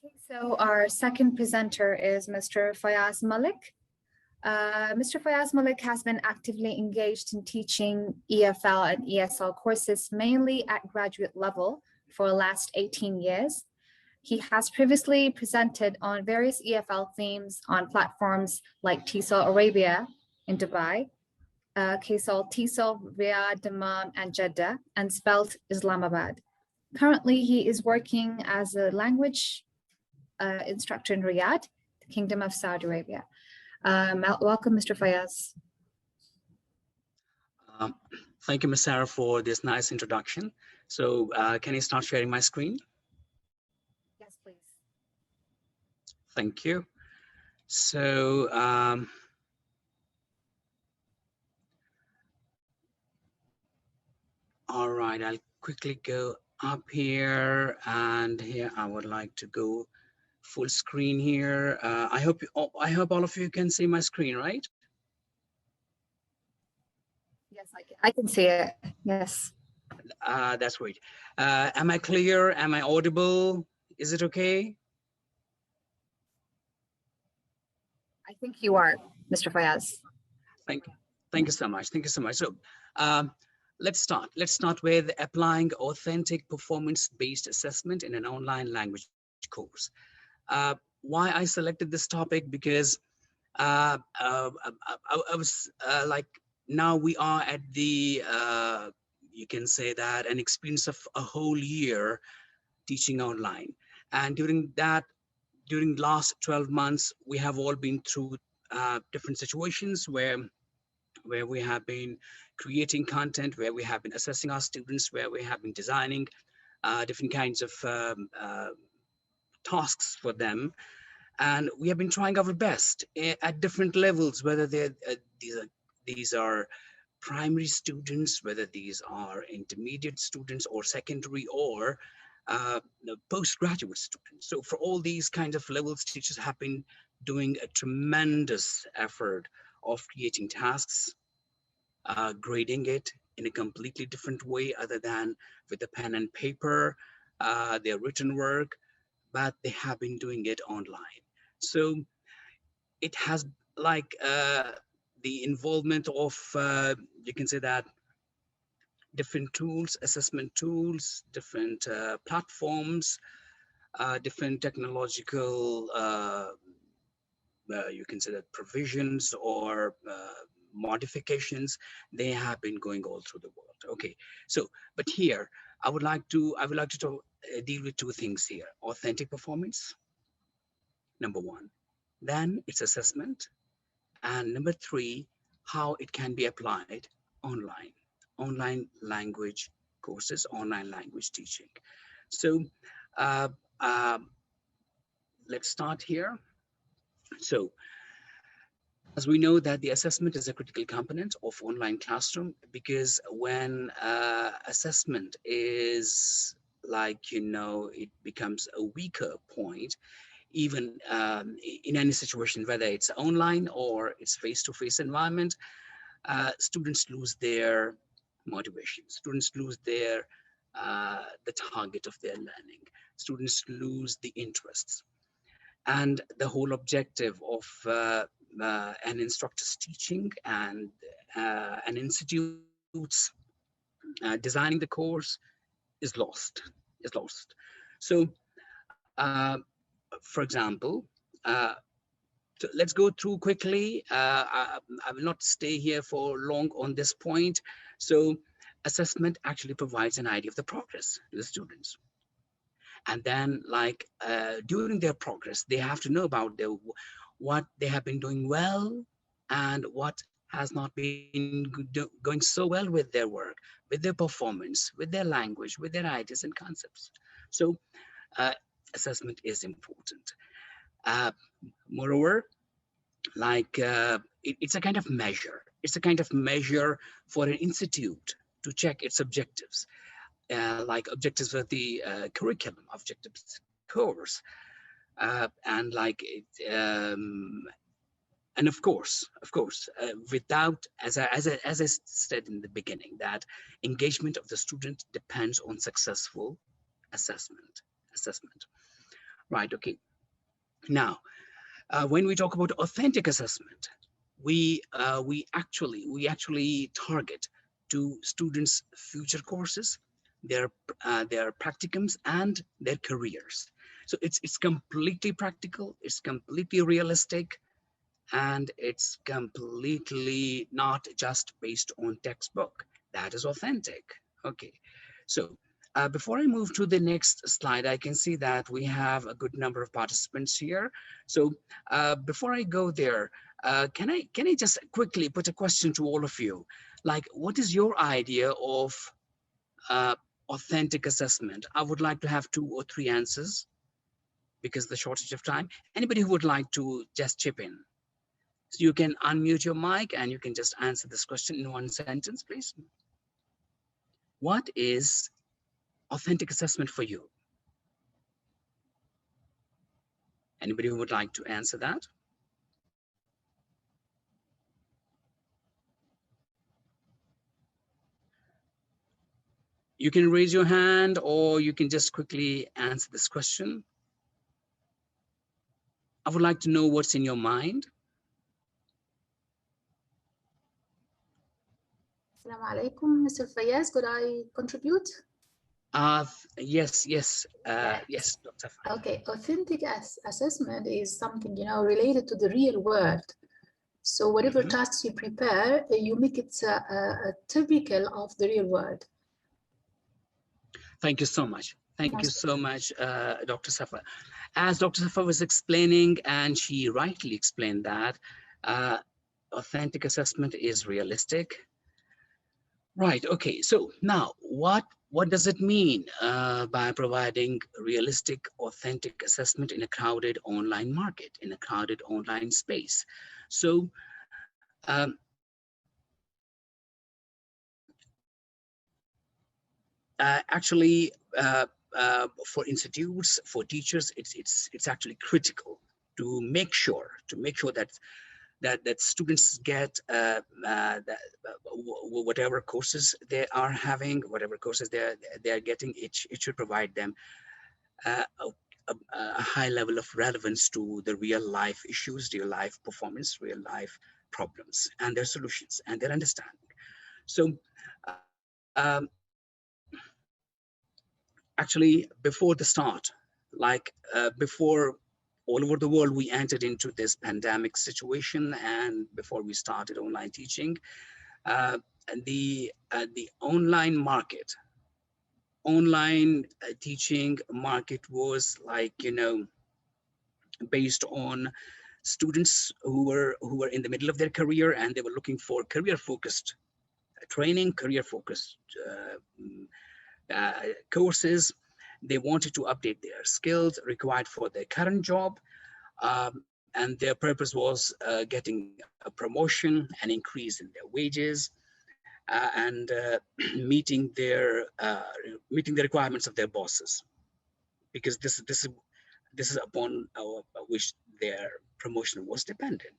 Okay, so our second presenter is Mr. Fayyaz Malik. Mr. Fayyaz Malik has been actively engaged in teaching EFL and ESL courses mainly at graduate level for the last 18 years. He has previously presented on various EFL themes on platforms like TESOL Arabia in Dubai, KSOL, TESOL, Riyadh, Dammam, and Jeddah, and Spelt Islamabad. Currently, he is working as a language instructor in Riyadh, the Kingdom of Saudi Arabia. Welcome, Mr. Fayyaz. Thank you, Ms. Sarah, for this nice introduction. So can you start sharing my screen? Yes, please. Thank you. So all right, I'll quickly go up here, and here I would like to go full screen here. I hope all of you can see my screen, right? Yes, I can see it. Yes. That's great. Am I clear? Am I audible? Is it okay? I think you are, Mr. Fayyaz. Thank you so much. Thank you so much. So let's start. Let's start with applying authentic performance-based assessment in an online language course. Why I selected this topic, because I was like, now we are at the you can say that an experience of a whole year teaching online, and during last 12 months we have all been through different situations where we have been creating content, where we have been assessing our students, where we have been designing different kinds of tasks for them, and we have been trying our best at different levels, whether these are primary students, whether these are intermediate students, or secondary, or postgraduate students. So for all these kinds of levels, teachers have been doing a tremendous effort of creating tasks, grading it in a completely different way other than with the pen and paper, their written work, but they have been doing it online. So it has like the involvement of, you can say that, different tools, assessment tools, different platforms, different technological, you can say that, provisions or modifications. They have been going all through the world. Okay, so but here I would like to deal with two things here: authentic performance, number one, then its assessment, and number three, how it can be applied online language courses, online language teaching. So let's start here. So as we know that the assessment is a critical component of online classroom, because when assessment is like, you know, it becomes a weaker point, even in any situation, whether it's online or it's face-to-face environment, students lose their motivation. Students lose their the target of their learning. Students lose the interests. And the whole objective of an instructor's teaching and an institute's designing the course is lost. So, for example, so let's go through quickly. I will not stay here for long on this point. So assessment actually provides an idea of the progress to the students. And then, like, during their progress, they have to know about what they have been doing well and what has not been going so well with their work, with their performance, with their language, with their ideas and concepts. So assessment is important. Moreover, like it's a kind of measure. It's a kind of measure for an institute to check its objectives, like objectives of the curriculum, objectives course, and like and of course, without, as I said in the beginning, that engagement of the student depends on successful assessment. Right, okay. Now, when we talk about authentic assessment, we actually target to students' future courses, their practicums, and their careers. So it's completely practical, it's completely realistic, and it's completely not just based on textbook. That is authentic. Okay, so before I move to the next slide, I can see that we have a good number of participants here. So before I go there, can I just quickly put a question to all of you? Like, what is your idea of authentic assessment? I would like to have 2 or 3 answers because of the shortage of time. Anybody who would like to just chip in? So you can unmute your mic and you can just answer this question in 1 sentence, please. What is authentic assessment for you? Anybody who would like to answer that? You can raise your hand or you can just quickly answer this question. I would like to know what's in your mind. Assalamu alaikum, Mr. Fayyaz. Could I contribute? Yes, yes, Dr. Fayyaz. Okay, authentic assessment is something, related to the real world. So whatever tasks you prepare, you make it typical of the real world. Thank you so much. Thank you so much, Dr. Safa. As Dr. Safa was explaining, and she rightly explained that, authentic assessment is realistic. Right, okay, so now what does it mean by providing realistic, authentic assessment in a crowded online market, in a crowded online space? So actually, for institutes, for teachers, it's actually critical to make sure that students get whatever courses they are having, whatever courses they are getting. It should provide them a high level of relevance to the real life issues, real life performance, real life problems, and their solutions and their understanding. So actually, before the start, before all over the world, we entered into this pandemic situation, and before we started online teaching, the online market, teaching market was based on students who were in the middle of their career, and they were looking for career-focused training, career-focused courses. They wanted to update their skills required for their current job, and their purpose was getting a promotion, an increase in their wages, and meeting the requirements of their bosses, because this is upon which their promotion was dependent.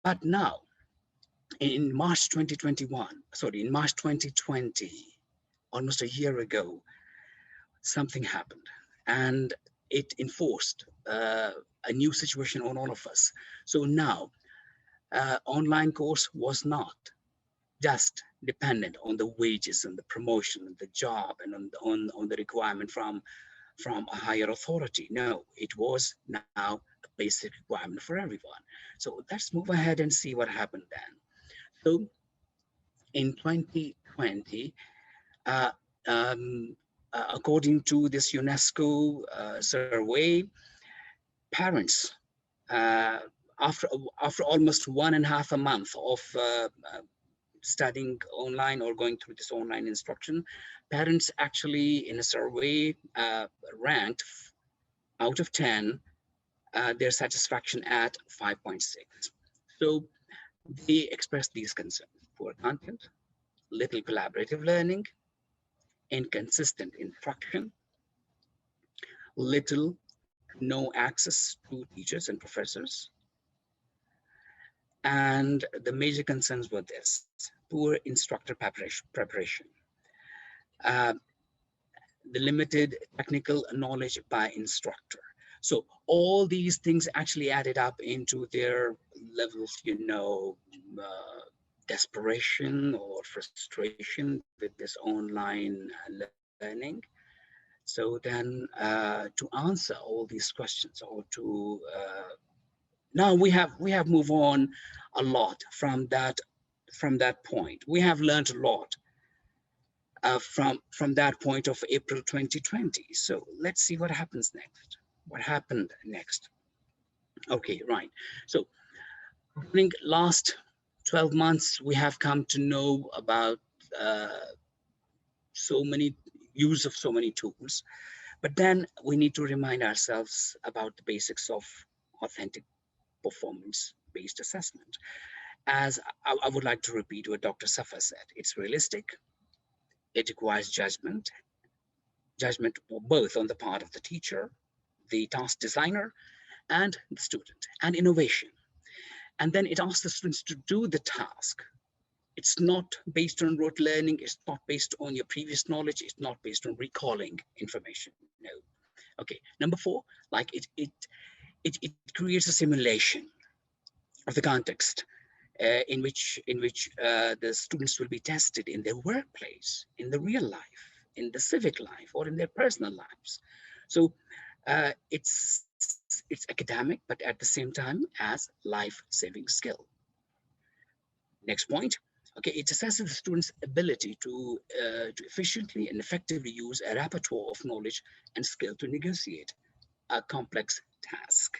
But now, in March 2020, almost a year ago, something happened, and it enforced a new situation on all of us. So now, online course was not just dependent on the wages and the promotion and the job and on the requirement from a higher authority. No, it was now a basic requirement for everyone. So let's move ahead and see what happened then. So in 2020, according to this UNESCO survey, parents, after almost 1.5 months of studying online or going through this online instruction, parents actually in a survey ranked out of 10 their satisfaction at 5.6. So they expressed these concerns: poor content, little collaborative learning, inconsistent instruction, little no access to teachers and professors. And the major concerns were this: poor instructor preparation. the limited technical knowledge by instructor. So all these things actually added up into their levels, desperation or frustration with this online learning. So then to answer all these questions, or to now we have moved on a lot from that point. We have learned a lot from that point of April 2020. So let's see what happens next. What happened next? Okay, right. So during last 12 months, we have come to know about so many use of so many tools, but then we need to remind ourselves about the basics of authentic performance-based assessment. As I would like to repeat what Dr. Safa said, it's realistic, it requires judgment both on the part of the teacher, the task designer, and the student, and innovation. And then it asks the students to do the task. It's not based on rote learning, it's not based on your previous knowledge, it's not based on recalling information, no. Okay, number 4, like it creates a simulation of the context in which the students will be tested in their workplace, in the real life, in the civic life, or in their personal lives. So it's academic, but at the same time as life-saving skill. Next point. Okay, it assesses the student's ability to efficiently and effectively use a repertoire of knowledge and skill to negotiate a complex task.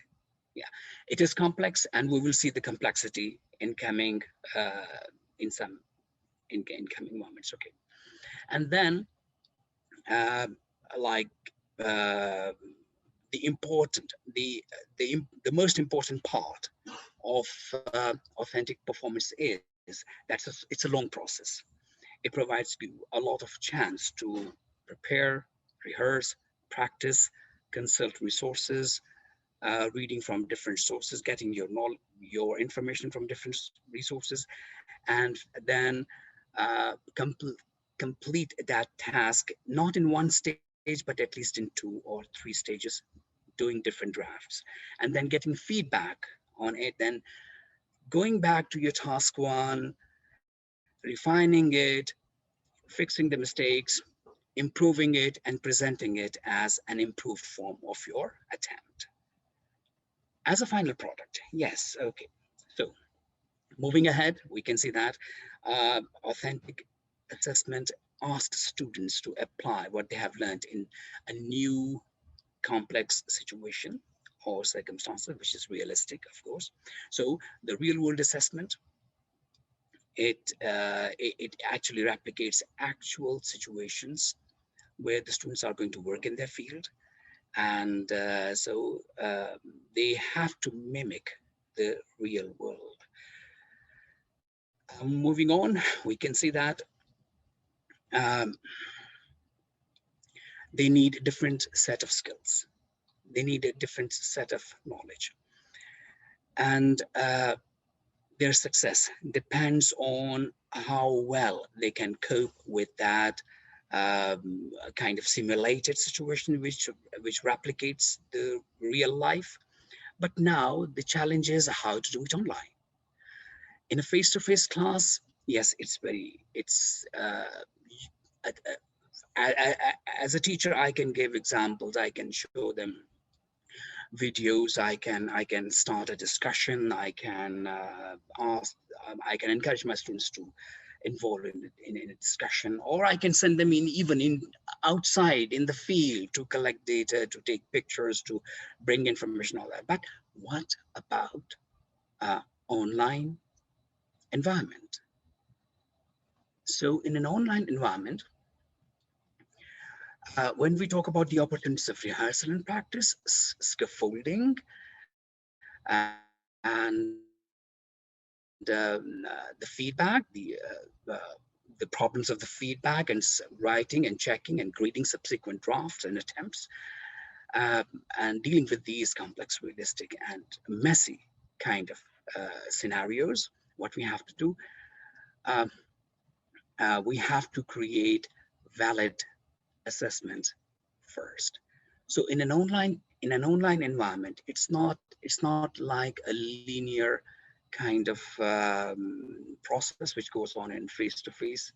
Yeah, it is complex, and we will see the complexity in coming in coming moments. Okay, and then the most important part of authentic performance is that it's a long process. It provides you a lot of chance to prepare, rehearse, practice, consult resources, reading from different sources, getting your information from different resources, and then complete that task, not in one stage, but at least in 2 or 3 stages, doing different drafts, and then getting feedback on it, then going back to your task 1, refining it, fixing the mistakes, improving it, and presenting it as an improved form of your attempt. As a final product, yes, okay. So moving ahead, we can see that authentic assessment asks students to apply what they have learned in a new complex situation or circumstances, which is realistic, of course. So the real world assessment, it actually replicates actual situations where the students are going to work in their field. And so they have to mimic the real world. Moving on, we can see that they need a different set of skills. They need a different set of knowledge. And their success depends on how well they can cope with that kind of simulated situation which replicates the real life. But now the challenge is how to do it online. In a face-to-face class, yes, as a teacher, I can give examples, I can show them videos, I can start a discussion, I can I can encourage my students to involve in a discussion, or I can send them even outside in the field to collect data, to take pictures, to bring information, all that. But what about online environment? So in an online environment, when we talk about the opportunities of rehearsal and practice, scaffolding, and the feedback, the problems of the feedback, and writing and checking and grading subsequent drafts and attempts, and dealing with these complex, realistic, and messy kind of scenarios, what we have to do, we have to create valid assessment first. So in an online environment, it's not like a linear kind of process which goes on in face-to-face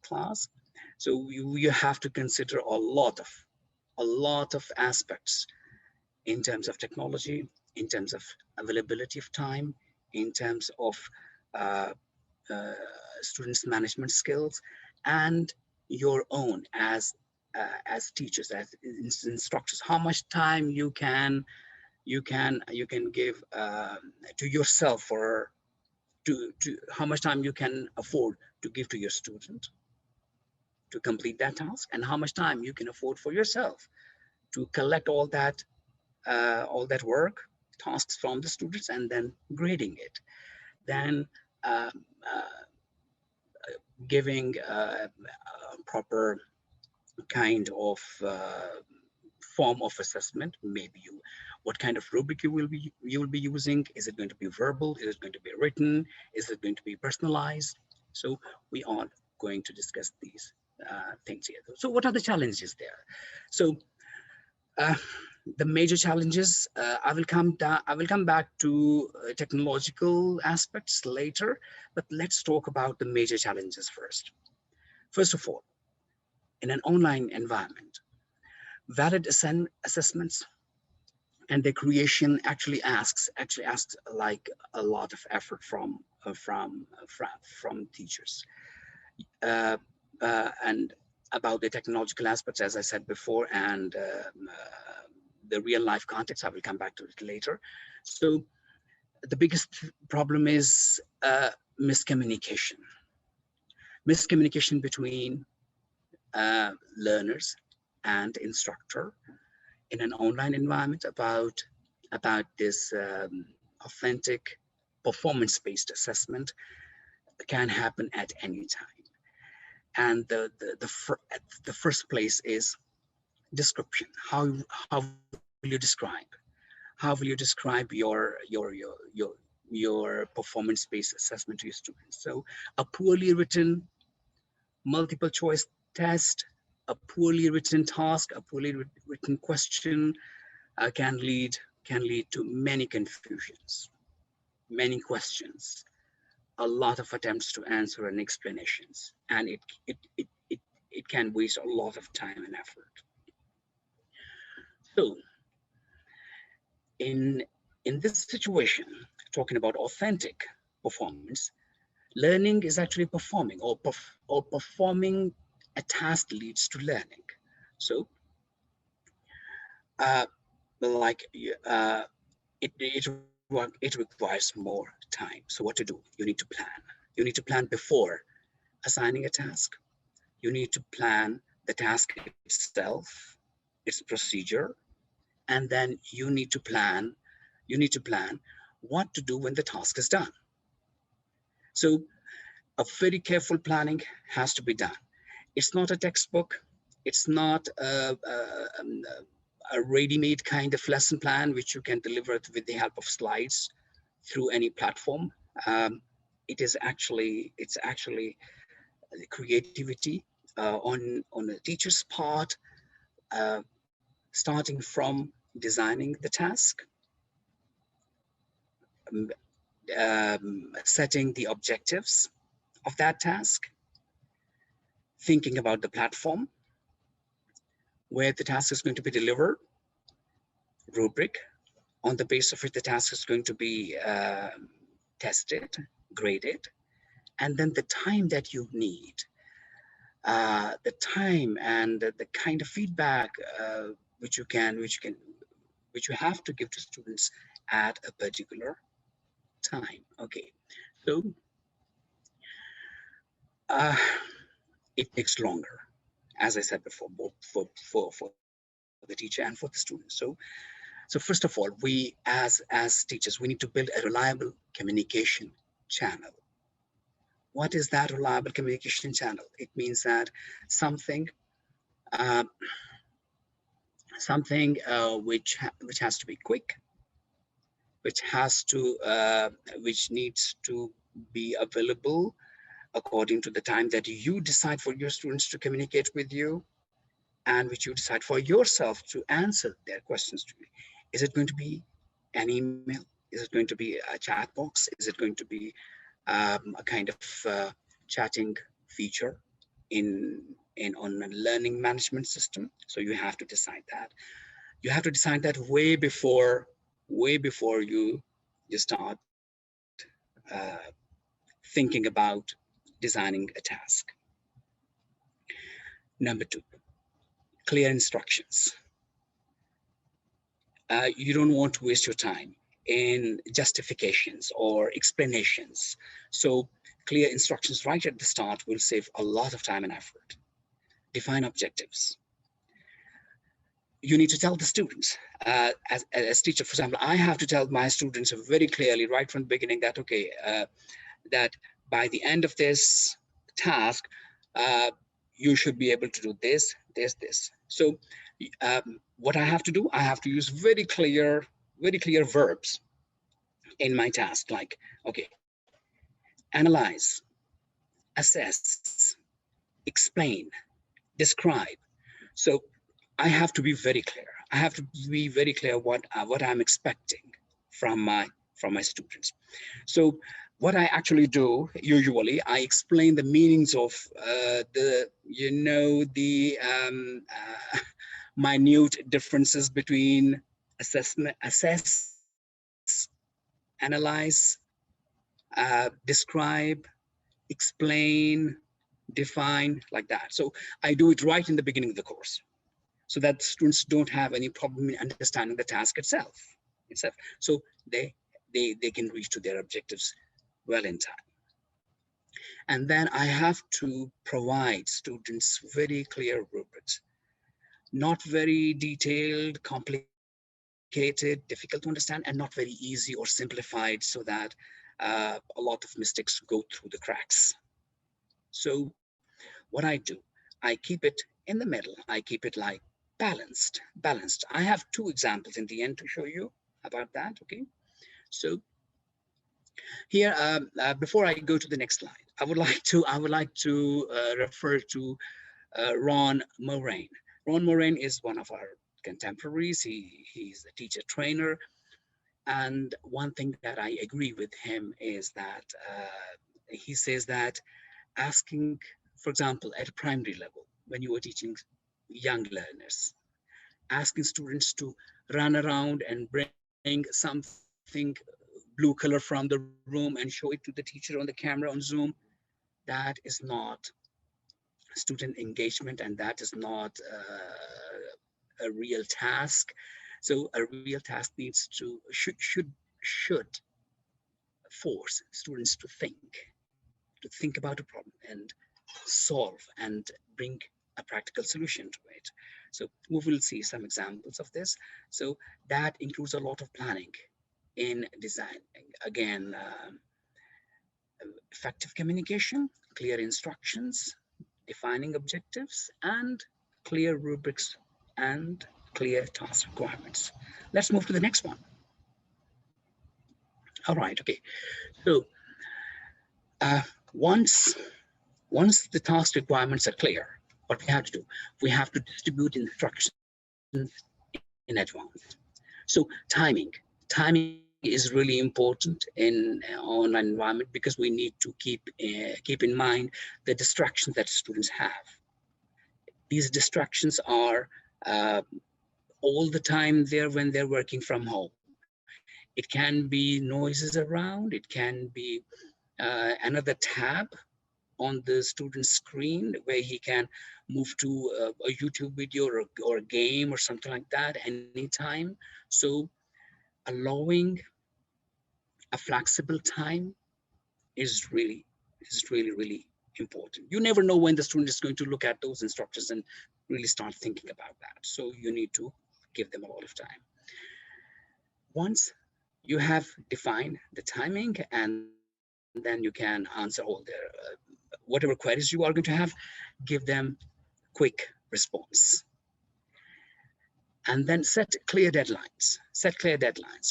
class. So you have to consider a lot of aspects in terms of technology, in terms of availability of time, in terms of students' management skills, and your own as teachers, as instructors, how much time you can give to yourself, or to how much time you can afford to give to your student to complete that task, and how much time you can afford for yourself to collect all that work, tasks from the students, and then grading it, then giving a proper kind of form of assessment. Maybe what kind of rubric you will be using. Is it going to be verbal? Is it going to be written? Is it going to be personalized? So we are going to discuss these things here. So what are the challenges there? So the major challenges, I will come back to technological aspects later, but let's talk about the major challenges first. First of all, in an online environment, valid assessments and their creation actually asks like a lot of effort from teachers. And about the technological aspects, as I said before, and the real life context, I will come back to it later. So the biggest problem is miscommunication between learners and instructor in an online environment about this authentic performance-based assessment can happen at any time. And the first place is description. How will you describe? How will you describe your performance-based assessment to your students? So a poorly written multiple choice test, a poorly written task, a poorly written question can lead to many confusions, many questions, a lot of attempts to answer and explanations, and it can waste a lot of time and effort. So in this situation, talking about authentic performance, learning is actually performing, or performing a task leads to learning. So it requires more time. So what to do? You need to plan. You need to plan before assigning a task. You need to plan the task itself, its procedure, and then you need to plan what to do when the task is done. So a very careful planning has to be done. It's not a textbook. It's not a ready-made kind of lesson plan which you can deliver with the help of slides through any platform. It's actually the creativity on a teacher's part, starting from designing the task, setting the objectives of that task, thinking about the platform where the task is going to be delivered, rubric, on the basis of which the task is going to be tested, graded, and then the time that you need, the time and the kind of feedback which you have to give to students at a particular time. Okay, so it takes longer, as I said before, both for the teacher and for the student. So first of all, we as teachers, we need to build a reliable communication channel. What is that reliable communication channel? It means that something which has to be quick, which needs to be available according to the time that you decide for your students to communicate with you, and which you decide for yourself to answer their questions to me. Is it going to be an email? Is it going to be a chat box? Is it going to be a kind of chatting feature on a learning management system? So you have to decide that. You have to decide that way before you start thinking about designing a task. Number 2, clear instructions. You don't want to waste your time in justifications or explanations. So clear instructions right at the start will save a lot of time and effort. Define objectives. You need to tell the students, as teacher, for example, I have to tell my students very clearly right from the beginning that, okay, that by the end of this task, you should be able to do this, this, this. So what I have to do, I have to use very clear verbs in my task, like, okay, analyze, assess, explain, describe. So I have to be very clear. I have to be very clear what I'm expecting from my students. So what I actually do, usually, I explain the meanings of the minute differences between assess, analyze, describe, explain, define, like that. So I do it right in the beginning of the course, so that students don't have any problem in understanding the task itself. So they can reach to their objectives well in time. And then I have to provide students very clear rubrics, not very detailed, complicated, difficult to understand, and not very easy or simplified, so that a lot of mistakes go through the cracks. So what I do, I keep it in the middle. I keep it like balanced. I have 2 examples in the end to show you about that. Okay, so here, before I go to the next slide, I would like to refer to Ron Moraine. Ron Moraine is one of our contemporaries. He's a teacher trainer, and one thing that I agree with him is that he says that asking, for example, at a primary level, when you are teaching young learners, asking students to run around and bring something blue color from the room and show it to the teacher on the camera on Zoom, that is not student engagement, and that is not a real task. So a real task needs to should force students to think about a problem and solve and bring a practical solution to it. So we will see some examples of this. So that includes a lot of planning in design. Again, effective communication, clear instructions, defining objectives, and clear rubrics and clear task requirements. Let's move to the next one. All right, okay. So once the task requirements are clear, what we have to do, we have to distribute instructions in advance. So timing is really important in on an environment, because we need to keep in mind the distractions that students have. These distractions are all the time there when they're working from home. It can be noises around, it can be another tab on the student's screen where he can move to a YouTube video or a game or something like that anytime. So allowing a flexible time is really important. You never know when the student is going to look at those instructions and really start thinking about that. So you need to give them a lot of time. Once you have defined the timing, and then you can answer all their whatever queries you are going to have, give them quick response. And then set clear deadlines.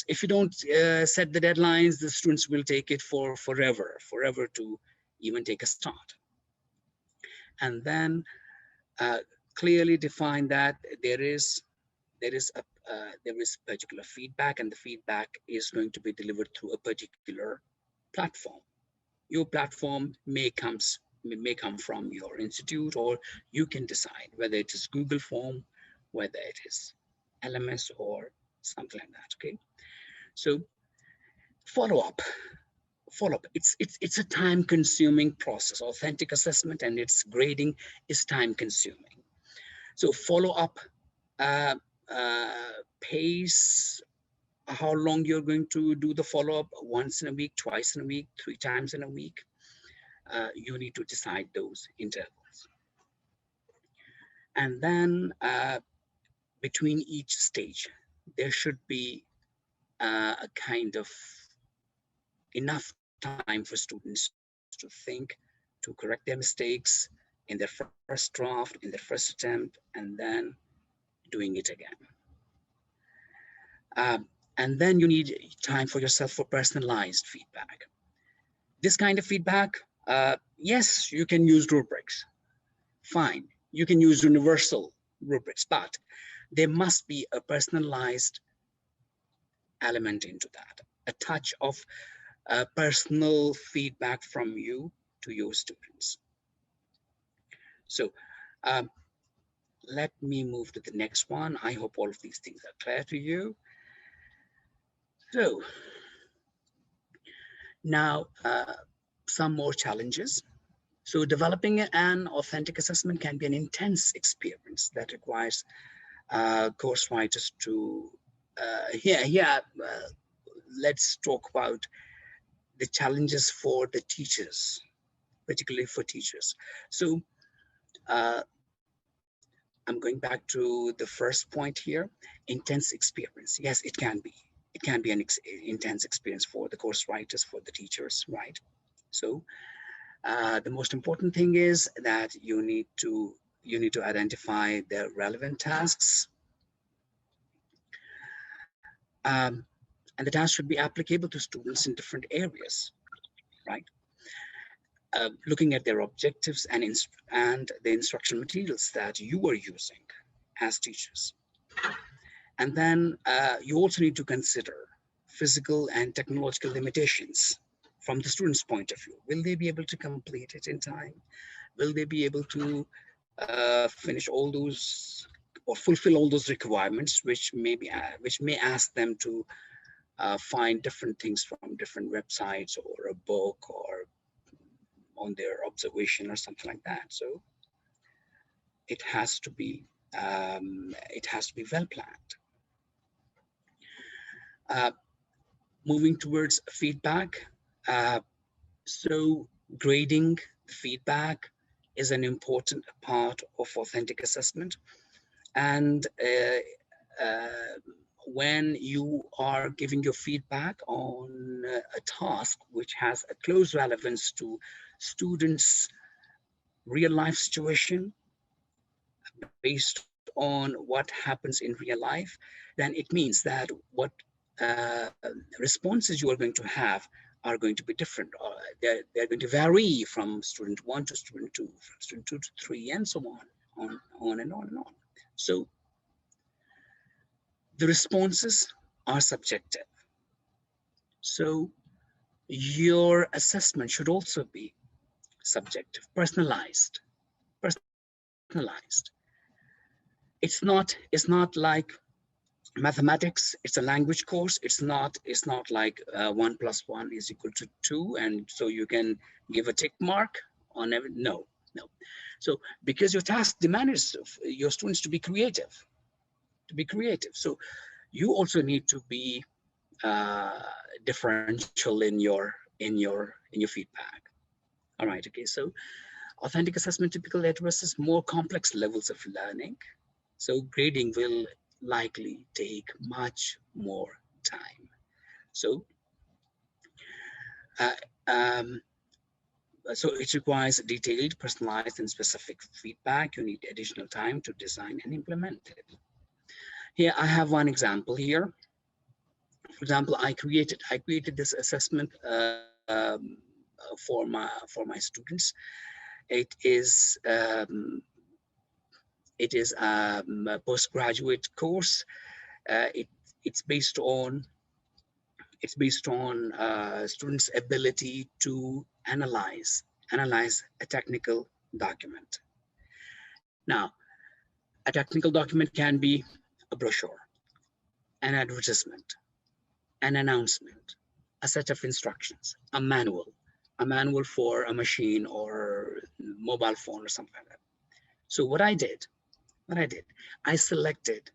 If you don't set the deadlines, the students will take it for forever to even take a start. And then clearly define that there is particular feedback, and the feedback is going to be delivered through a particular platform. Your platform may come from your institute, or you can decide whether it is Google Form, whether it is LMS or something like that. Okay, so follow up. It's a time-consuming process. Authentic assessment and its grading is time-consuming. So follow up pace, how long you're going to do the follow-up, once in a week, twice in a week, 3 times in a week. You need to decide those intervals. And then between each stage, there should be a kind of enough time for students to think, to correct their mistakes in their first draft, in their first attempt, and then doing it again. And then you need time for yourself for personalized feedback. This kind of feedback, yes, you can use rubrics. Fine, you can use universal rubrics, but there must be a personalized element into that, a touch of personal feedback from you to your students. So let me move to the next one. I hope all of these things are clear to you. So now some more challenges. So developing an authentic assessment can be an intense experience that requires course writers to, let's talk about the challenges for the teachers, particularly for teachers. So I'm going back to the first point here, intense experience. Yes, it can be. It can be an intense experience for the course writers, for the teachers, right? So the most important thing is that you need to identify the relevant tasks. And the task should be applicable to students in different areas, right? Looking at their objectives and the instructional materials that you are using as teachers. And then you also need to consider physical and technological limitations from the student's point of view. Will they be able to complete it in time? Will they be able to finish all those or fulfill all those requirements, which may ask them to find different things from different websites or a book or on their observation or something like that. So it has to be well planned. Moving towards feedback. So grading feedback is an important part of authentic assessment. And when you are giving your feedback on a task which has a close relevance to students' real life situation, based on what happens in real life, then it means that what responses you are going to have are going to be different. They're going to vary from student 1 to student 2, from student 2 to 3, and so on and on and on. So the responses are subjective. So your assessment should also be subjective, personalized. It's not like mathematics. It's a language course. It's not like 1 + 1 = 2, and so you can give a tick mark on every. No. So because your task demands your students to be creative, so you also need to be differential in your feedback. All right. Okay. So authentic assessment typically addresses more complex levels of learning. So grading will likely take much more time. So so it requires detailed, personalized, and specific feedback. You need additional time to design and implement it. Here I have one example here. For example, I created this assessment for my students. It is It is a postgraduate course. It's based on students' ability to analyze a technical document. Now, a technical document can be a brochure, an advertisement, an announcement, a set of instructions, a manual for a machine or mobile phone or something like that. So what I did, I selected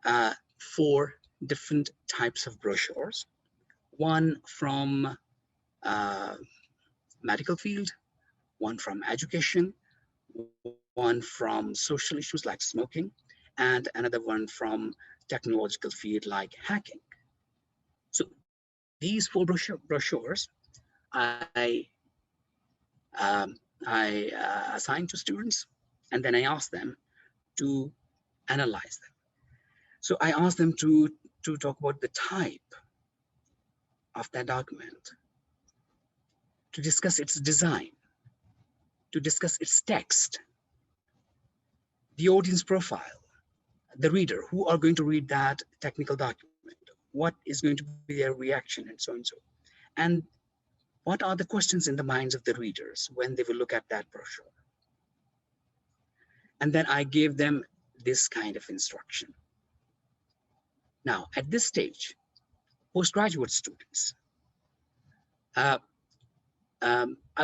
4 different types of brochures, one from medical field, one from education, one from social issues like smoking, and another one from technological field like hacking. So these 4 brochures I assigned to students, and then I asked them to analyze them. So I asked them to talk about the type of that document, to discuss its design, to discuss its text, the audience profile, the reader, who are going to read that technical document, what is going to be their reaction, and so and so. And what are the questions in the minds of the readers when they will look at that brochure? And then I gave them this kind of instruction. Now, at this stage, postgraduate students, I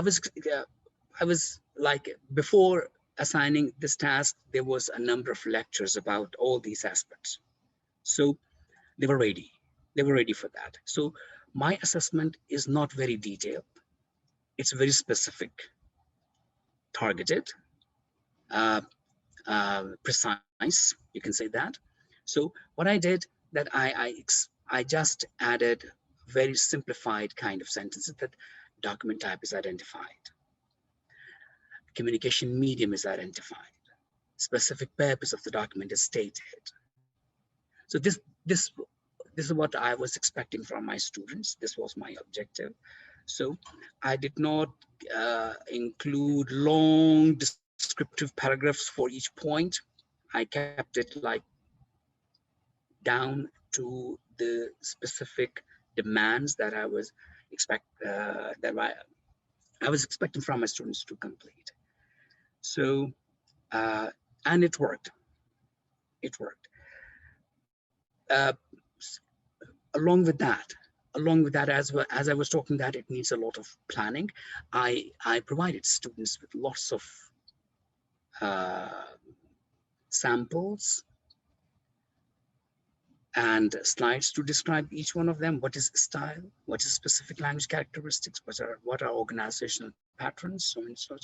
was like, before assigning this task, there was a number of lectures about all these aspects. So they were ready. They were ready for that. So my assessment is not very detailed. It's very specific, targeted, precise, you can say that. So what I did, that I just added very simplified kind of sentences, that document type is identified, communication medium is identified, specific purpose of the document is stated. So this is what I was expecting from my students. This was my objective. So I did not include long descriptive paragraphs for each point. I kept it like down to the specific demands that I was expecting from my students to complete. So and it worked. It worked. Along with that, as well, as I was talking, that it needs a lot of planning, I provided students with lots of samples and slides to describe each one of them. What is style? What is specific language characteristics? What are organizational patterns? So and so.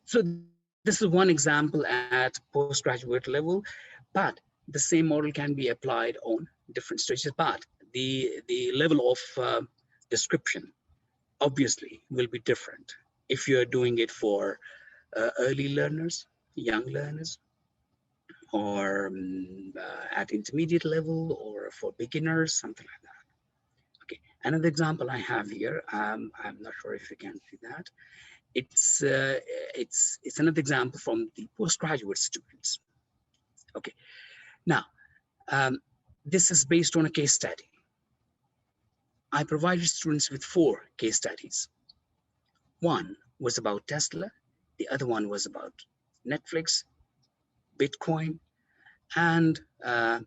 So this is one example at postgraduate level, but the same model can be applied on different stages. But the level of description obviously will be different if you're doing it for early learners, young learners, or at intermediate level, or for beginners, something like that. Okay, another example I have here, I'm not sure if you can see that. It's another example from the postgraduate students. Okay, now this is based on a case study. I provided students with 4 case studies. One was about Tesla, the other one was about Netflix, Bitcoin, and the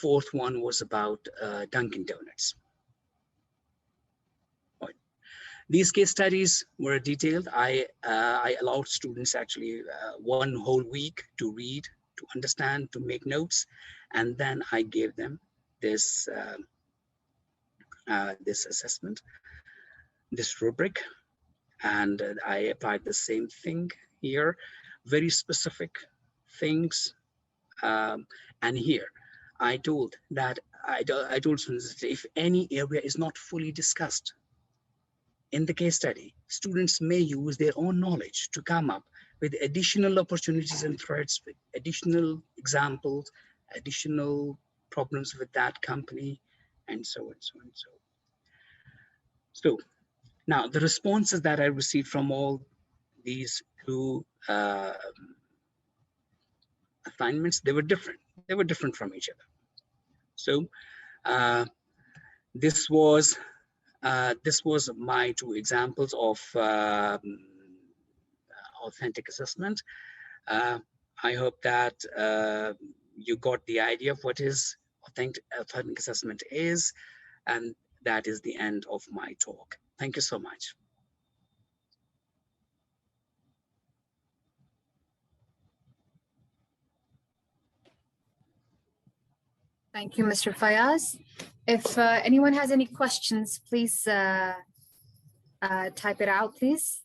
4th one was about Dunkin' Donuts. Right. These case studies were detailed. I allowed students actually 1 whole week to read, to understand, to make notes, and then I gave them this this assessment, this rubric, and I applied the same thing here, very specific things. And here I told students that if any area is not fully discussed in the case study, students may use their own knowledge to come up with additional opportunities and threats, with additional examples, additional problems with that company, and so and so and so. So now the responses that I received from all these 2 assignments, they were different. They were different from each other. So this was my two examples of authentic assessment. I hope that you got the idea of what is authentic assessment is, and that is the end of my talk. Thank you so much. Thank you, Mr. Fayyaz. If anyone has any questions, please type it out, please.